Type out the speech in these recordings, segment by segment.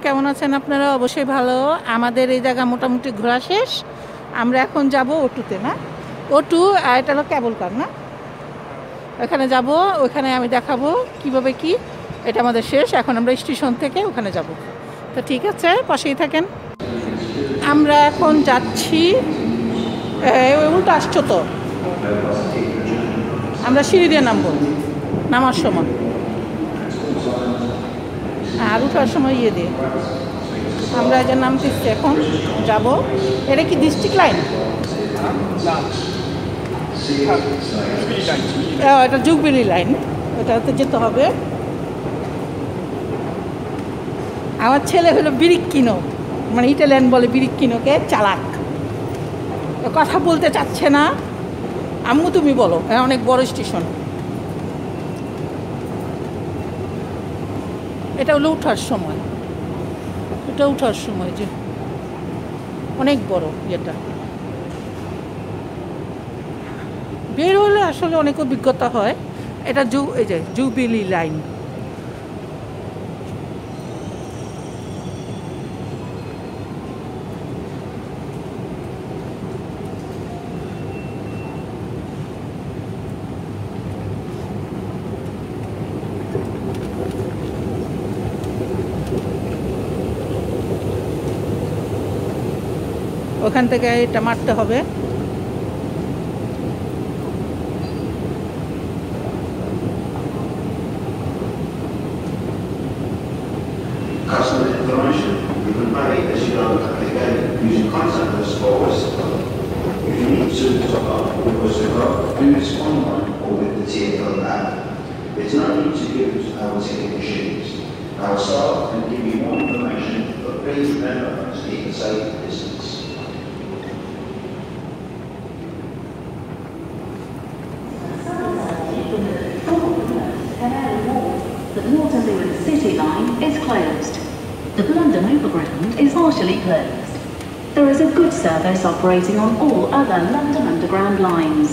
কেমন আছেন আপনারা? অবশ্যই ভালো। আমাদের এই জায়গা মোটামুটি ঘোরা শেষ। আমরা এখন যাব ওটুতে, না ওটু, আর এটা হলো কেবল কার, না ওখানে যাব। ওখানে আমি দেখাবো কিভাবে কি। এটা আমাদের শেষ, এখন আমরা স্টেশন থেকে ওখানে যাব। তো ঠিক আছে, পাশেই থাকেন। আমরা এখন যাচ্ছি, উল্টো আসছো তো, আমরা সিঁড়ি দিয়ে নামবো নামার সময়, আর উঠার সময় ইয়ে দিয়ে। আমরা যে নামতেছি এখন, যাব। এটা কি ডিস্ট্রিক্ট লাইন? এটা জুবিলি লাইন, ওটাতে যেতে হবে। আমার ছেলে হলো বিরিক্কিনো, মানে ইটালিয়ান বলে বিরিক্কিনোকে, চালাক, কথা বলতে চাচ্ছে না। আম্মু তুমি বলো, অনেক বড় স্টেশন। এটা হলো উঠার সময়, এটা উঠার সময় যে অনেক বড় ইয়েটা। বের হলে আসলে অনেক অভিজ্ঞতা হয়। এটা এই যে জুবিলি লাইন। ওখান থেকে এটা মারতে হবে। Customer information. You can pay as you go at the gate using contactless or Oyster. If you need to top up with Oyster Card, do this online or with the TFL app. There's no need to use our ticket machines. Our staff can give you more information, but please remember to keep a safe distance. Canary wharf, the Waterloo City line is closed. The London Overground is partially closed. There is a good service operating on all other London Underground lines.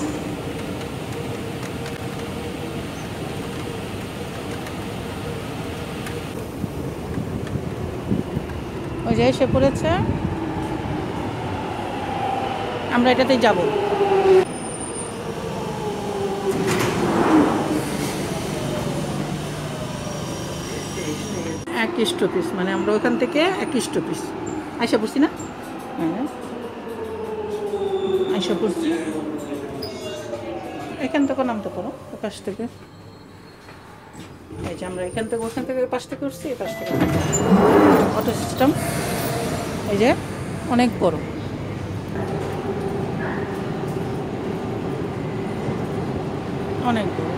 ওই যে এসে পড়েছে, আমরা এটাতেই যাব। এক স্টপিস, মানে আমরা ওখান থেকে এক স্টপিস আইসা পড়ছি, না হ্যাঁ আইসা পড়ছি। এখান থেকে নামতে পারো, পাশ থেকে। এই যে আমরা এখান থেকে ওখান থেকে পাশ থেকে উঠছি, এই পাশ থেকে অটো সিস্টেম। এই যে অনেক বড়, অনেক বড়।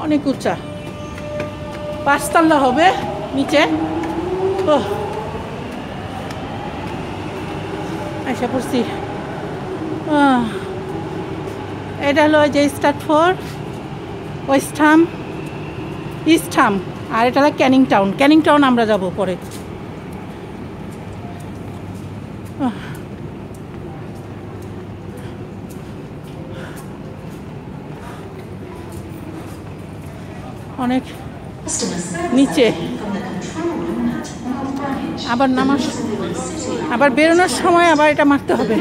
অনেক উঁচা, 5 তলা হবে নিচে। আশা করছি এটা হলো যে স্টার্টফোর্ড, ওয়েস্টহাম, ইস্টহাম, আর এটা হলো ক্যানিং টাউন। ক্যানিং টাউন আমরা যাব পরে। অনেক নিচে, আবার নামার, আবার বেরোনোর সময় আবার এটা মারতে হবে,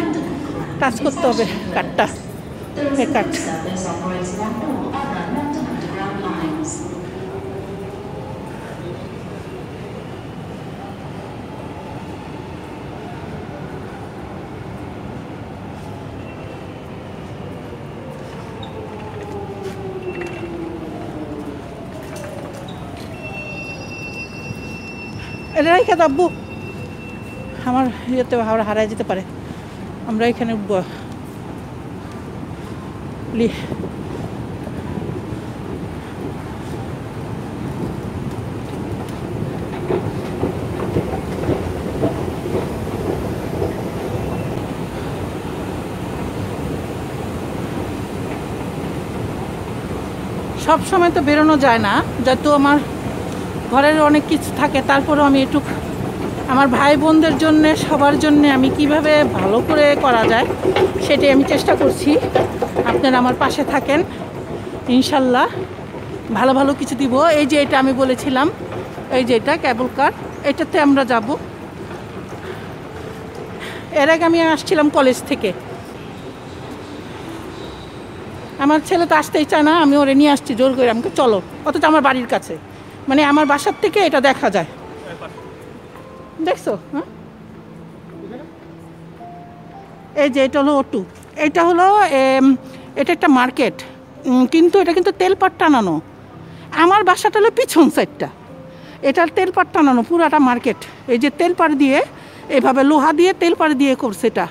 টাচ করতে হবে কাঠটা, এই কাঠ। এটা রেখে দাব্বু, আমার ইয়েতে হারাই যেতে পারে। আমরা এখানে উঠবো। সব সময় তো বেরোনো যায় না, যত আমার ঘরের অনেক কিছু থাকে, তারপরেও আমি একটু আমার ভাই বোনদের জন্যে, সবার জন্যে আমি কিভাবে ভালো করে করা যায় সেটাই আমি চেষ্টা করছি। আপনারা আমার পাশে থাকেন, ইনশাল্লাহ ভালো ভালো কিছু দিব। এই যে এটা আমি বলেছিলাম, এই যে এটা কেবল কার, এটাতে আমরা যাব। এর আগে আমি আসছিলাম কলেজ থেকে। আমার ছেলে তো আসতেই চায় না, আমি ওরে নিয়ে আসছি জোর করে, আমাকে চলো, অথচ আমার বাড়ির কাছে, মানে আমার বাসার থেকে এটা দেখা যায়। দেখছো? হ্যাঁ, এই যে এটা হলো O2, এটা হলো এটা একটা মার্কেট, কিন্তু এটা কিন্তু তেলপাট টানানো। আমার বাসাটা হলো পিছন সাইডটা, এটার তেলপাট টানানো পুরাটা মার্কেট। এই যে তেলপাট দিয়ে এইভাবে লোহা দিয়ে তেলপাট দিয়ে করছে এটা।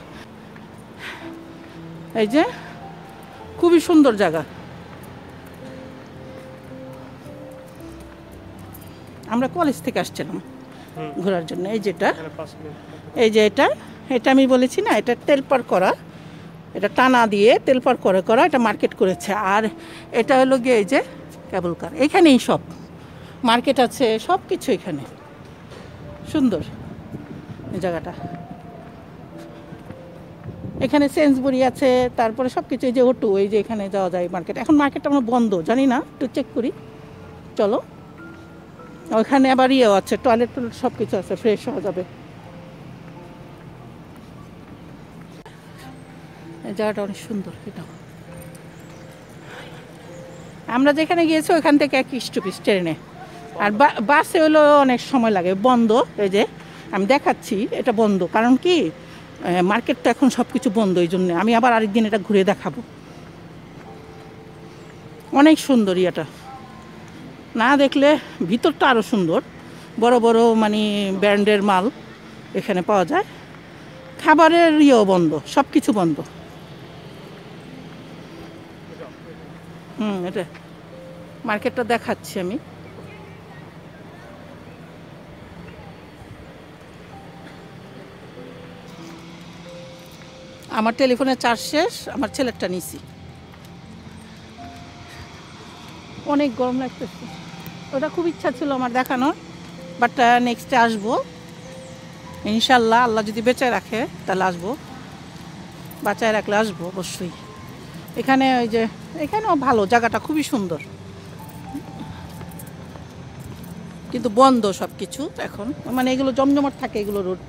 এই যে খুবই সুন্দর জায়গা। আমরা কলেজ থেকে আসছিলাম ঘোরার জন্য। এই যেটা, এই যে এটা আমি বলেছি না, এটা তেলপার করা, এটা টানা দিয়ে তেলপার করা এটা মার্কেট করেছে। আর এটা হলো গিয়ে এই যে কেবল কার, এখানেই সব মার্কেট আছে, সব কিছু এখানে। সুন্দর এই জায়গাটা। এখানে সেন্সবুরি আছে, তারপরে সব কিছু। এই যে O2, এই যে এখানে যাওয়া যায় মার্কেট। এখন মার্কেটটা আমরা বন্ধ, জানি না, একটু চেক করি, চলো। ওইখানে আবার ইয়েও আছে, টয়লেট সব কিছু আছে, ফ্রেশ হওয়া যাবে। এই জায়গাটা অনেক সুন্দর। এটা আমরা যেখানে গিয়েছি ওইখান থেকে 1 স্টপেজ ট্রেনে, আর বাসে হলো অনেক সময় লাগে, বন্ধ। এই যে আমি দেখাচ্ছি, এটা বন্ধ, কারণ কি মার্কেট তো এখন সব কিছু বন্ধ, এই জন্য আমি আবার আরেকদিন এটা ঘুরে দেখাবো। অনেক সুন্দর এটা, না দেখলে ভিতরটা আরও সুন্দর। বড় বড় মানে ব্র্যান্ডের মাল এখানে পাওয়া যায়। খাবারের ইয়েও বন্ধ, সব কিছু বন্ধ। এটা মার্কেটটা দেখাচ্ছি আমি। আমার টেলিফোনের চার্জ শেষ, আমার ছেলেরটা নিছি। অনেক গরম লাগতেছে। ওটা খুব ইচ্ছা ছিল আমার দেখানোর, বাট নেক্সটে আসবো ইনশাল্লাহ। আল্লাহ যদি বেঁচে রাখে তাহলে আসবো, বাঁচায় রাখলে আসবো অবশ্যই। এখানে ওই যে এখানেও ভালো, জায়গাটা খুবই সুন্দর, কিন্তু বন্ধ সব কিছু এখন, মানে এগুলো জমজমাট থাকে এগুলো রোড।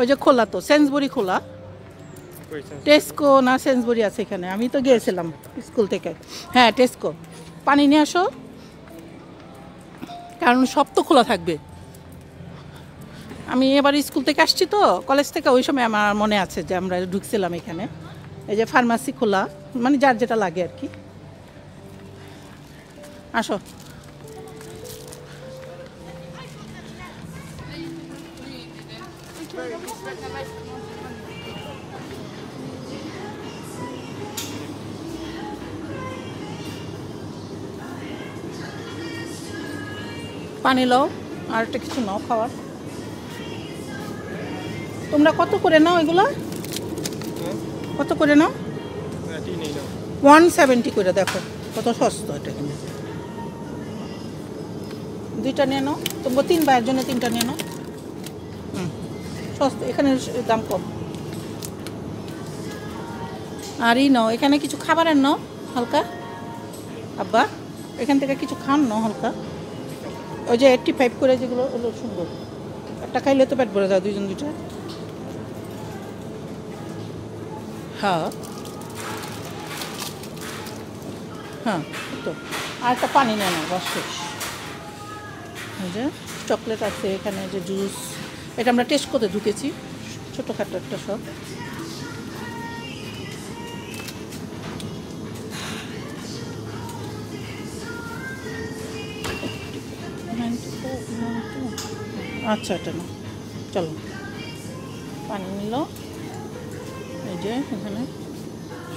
ওই যে খোলা তো, সেন্সবুরি খোলা, টেস্কো না সেন্সবুরি আছে এখানে, আমি তো গিয়েছিলাম স্কুল থেকে। হ্যাঁ টেস্কো, পানি নিয়ে আসো, কারণ সব তো খোলা থাকবে। আমি এবার স্কুল থেকে আসছি তো, কলেজ থেকে, ওই সময় আমার মনে আছে যে আমরা ঢুকছিলাম এখানে। এই যে ফার্মাসি খোলা, মানে যার যেটা লাগে আর কি। আসো। পানি লও, আর একটা কিছু নাও খাওয়ার। তোমরা কত করে নাও এগুলো? কত করে নাও? 170 করে। দেখো কত সস্তা এটা, কিন্তু 2টা নিয়ে নাও। তোমরা 3 ভাইয়ের জন্য 3টা নিয়ে নাও। সস্তা, এখানে দাম কম। আর নাও, এখানে কিছু খাবারের নাও হালকা। আব্বা এখান থেকে কিছু খান নাও হালকা। ওই যে 85 করে যেগুলো, ওগুলো সুন্দর। একটা খাইলে তো পেট ভরে যায়, 2জন 2টা। হ্যাঁ হ্যাঁ, তো আর একটা পানি নেয় না, বাস শেষ। এই যে চকলেট আছে এখানে, যে জুস, এটা আমরা টেস্ট করতে ঢুকেছি, ছোটোখাটো একটা সব। আচ্ছা এটা না, চলো। পানি নিল, এই যে এখানে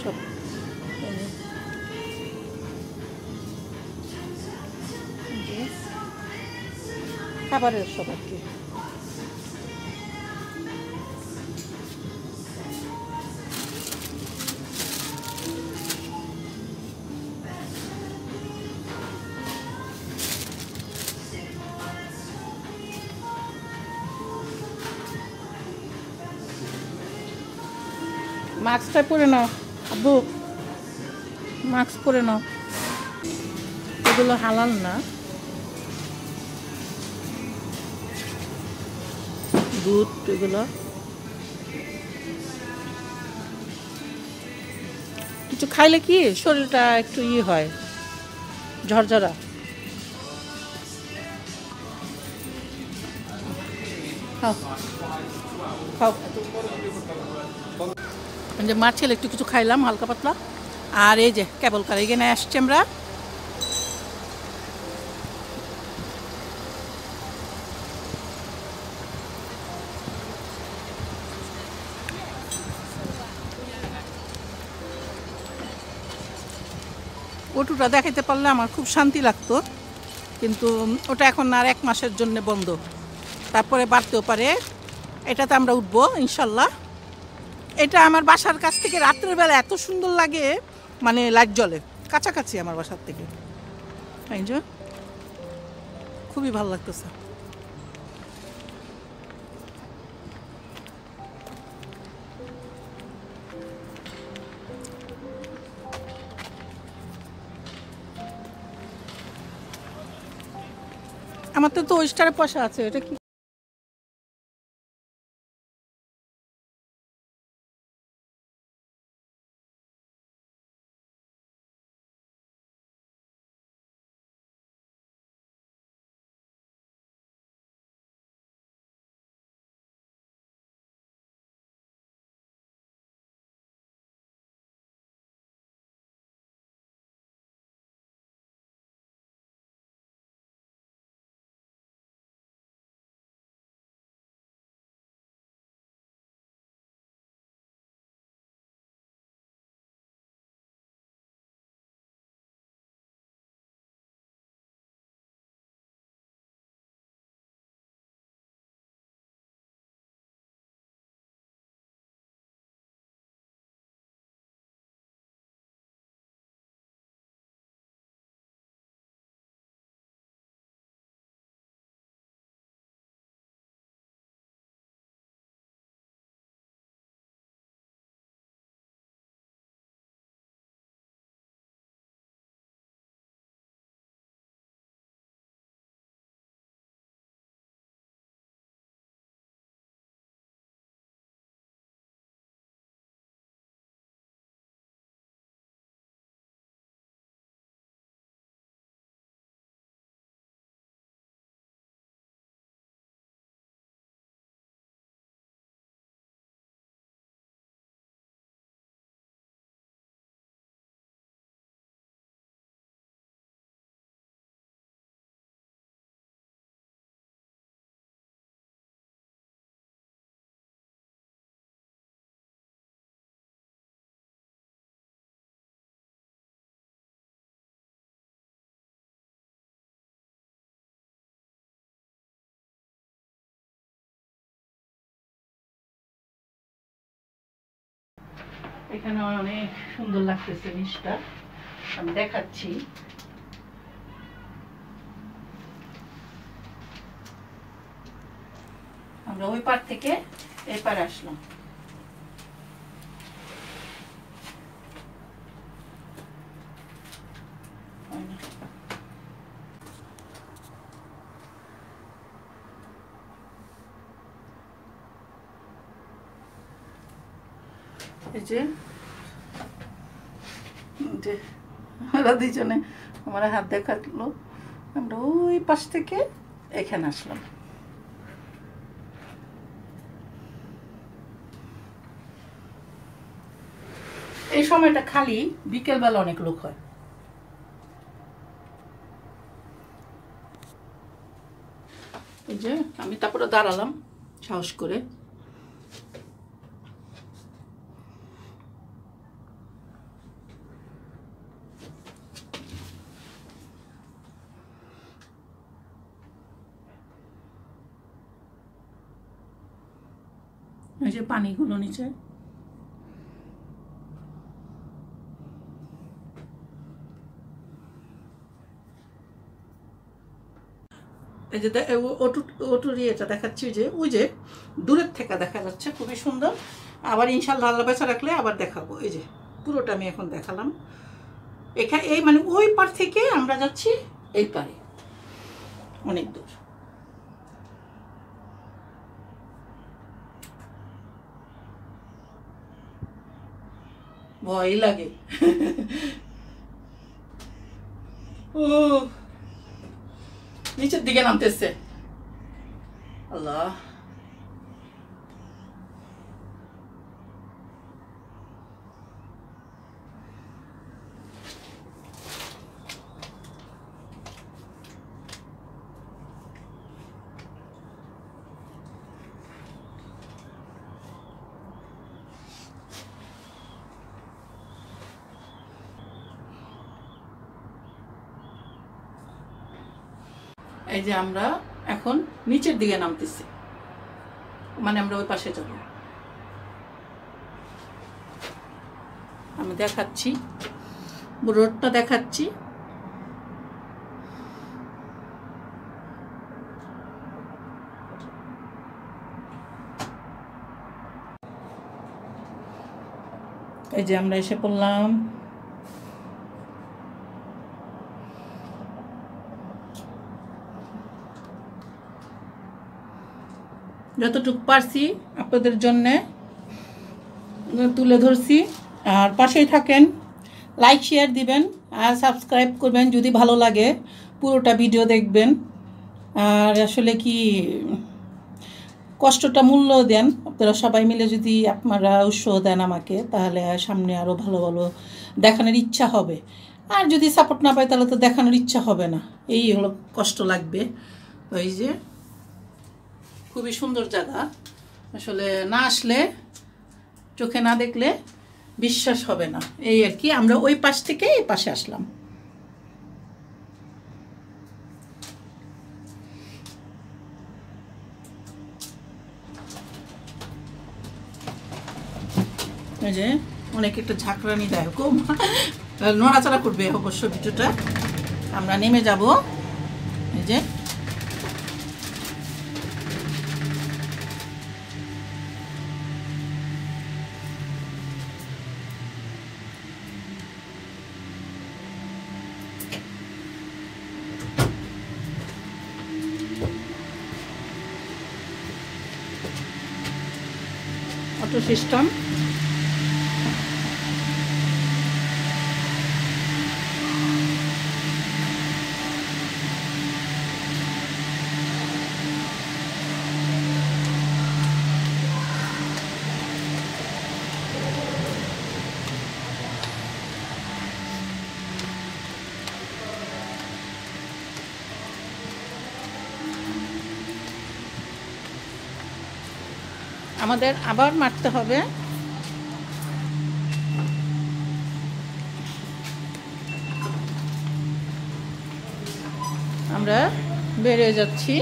সব খাবারের সব আর কি। মাস্কটা পরে নাও আব্বু, মাস্ক পরে নাও। এগুলো হালাল না, দুধ এগুলো। কিছু খাইলে কি শরীরটা একটু হয়, ঝরঝরা। খাও খাও। যে মার ছেলে একটু কিছু খাইলাম হালকা পাতলা। আর এই যে কেবল কার এখানে আসছি আমরা। ওটুটা দেখাইতে পারলে আমার খুব শান্তি লাগতো, কিন্তু ওটা এখন আর 1 মাসের জন্য বন্ধ, তারপরে বাড়তেও পারে। এটাতে আমরা উঠবো ইনশাল্লাহ। এটা আমার বাসার কাছ থেকে রাত্রের বেলা এত সুন্দর লাগে, মানে লাইট জ্বলে কাছাকাছি আমার বাসার থেকে, এই যে খুবই ভালো লাগতেছে। আমার তো ওয়েস্টারে পয়সা আছে, এটা কি এখানে অনেক সুন্দর লাগতেছে জিনিসটা, আমি দেখাচ্ছি। আমরা ওই পার থেকে এই পারে আসলাম। এই যে আমরা দুইজনে আমার হাত দেখালো, আমরা ওই পাশ থেকে এখানে আসলাম। এই সময়টা খালি বিকেলবেলা অনেক লোক হয়। এই যে আমি তারপরে দাঁড়ালাম সাহস করে। এই যে পানিগুলো নিচে, এই যে ওটুরি এটা দেখাচ্ছি, যে ওই যে দূরের থেকে দেখা যাচ্ছে, খুবই সুন্দর। আবার ইনশাল্লাহ আল্লাহ বেঁচে রাখলে আবার দেখাবো। এই যে পুরোটা আমি এখন দেখালাম। এখানে এই মানে ওই পার থেকে আমরা যাচ্ছি এই পারে, অনেক দূর। ভয় লাগে। ও নিচের দিকে নামতেছে, আল্লাহ। এই যে আমরা এখন নিচের দিকে নামতেছি, মানে আমরা ওই পাশে যাব। আমি দেখাচ্ছি, রোডটা দেখাচ্ছি। এই যে আমরা এসে পড়লাম। যতটুকু পারছি আপনাদের জন্যে তুলে ধরছি। আর পাশেই থাকেন, লাইক শেয়ার দিবেন আর সাবস্ক্রাইব করবেন যদি ভালো লাগে, পুরোটা ভিডিও দেখবেন। আর আসলে কি কষ্টটা মূল্য দেন আপনারা সবাই মিলে, যদি আপনারা উৎসাহ দেন আমাকে, তাহলে সামনে আরও ভালো ভালো দেখানোর ইচ্ছা হবে। আর যদি সাপোর্ট না পাই তাহলে তো দেখানোর ইচ্ছা হবে না, এই হলো কষ্ট লাগবে। ওই যে খুবই সুন্দর জায়গা, আসলে না আসলে, চোখে না দেখলে বিশ্বাস হবে না। এই আর কি, আমরা ওই পাশ থেকে এই পাশে আসলাম। এই যে অনেক একটা ঝাঁকড়ানি দেয়, খুব নড়াচড়া করবে অবশ্য ভিডিওটা। আমরা নেমে যাব। এই যে অটো সিস্টেম। আমাদের আবার মারতে হবে। আমরা বেরিয়ে যাচ্ছি।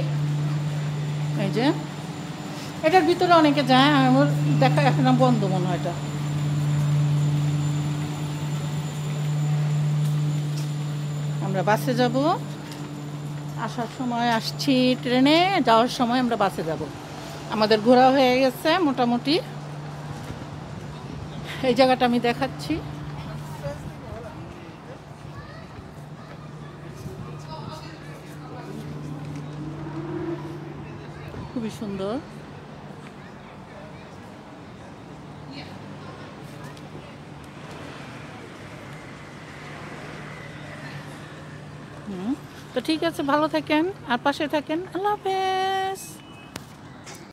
এই যে এটার ভিতরে অনেকে যায়, আমার দেখা এখন বন্ধ মনে হয়। এটা আমরা বাসে যাব। আসার সময় আসছি ট্রেনে, যাওয়ার সময় আমরা বাসে যাব। আমাদের ঘোরা হয়ে গেছে মোটামুটি। এই জায়গাটা আমি দেখাচ্ছি। খুবই সুন্দর। তো ঠিক আছে, ভালো থাকেন আর পাশে থাকেন। আল্লাহ হাফেজ।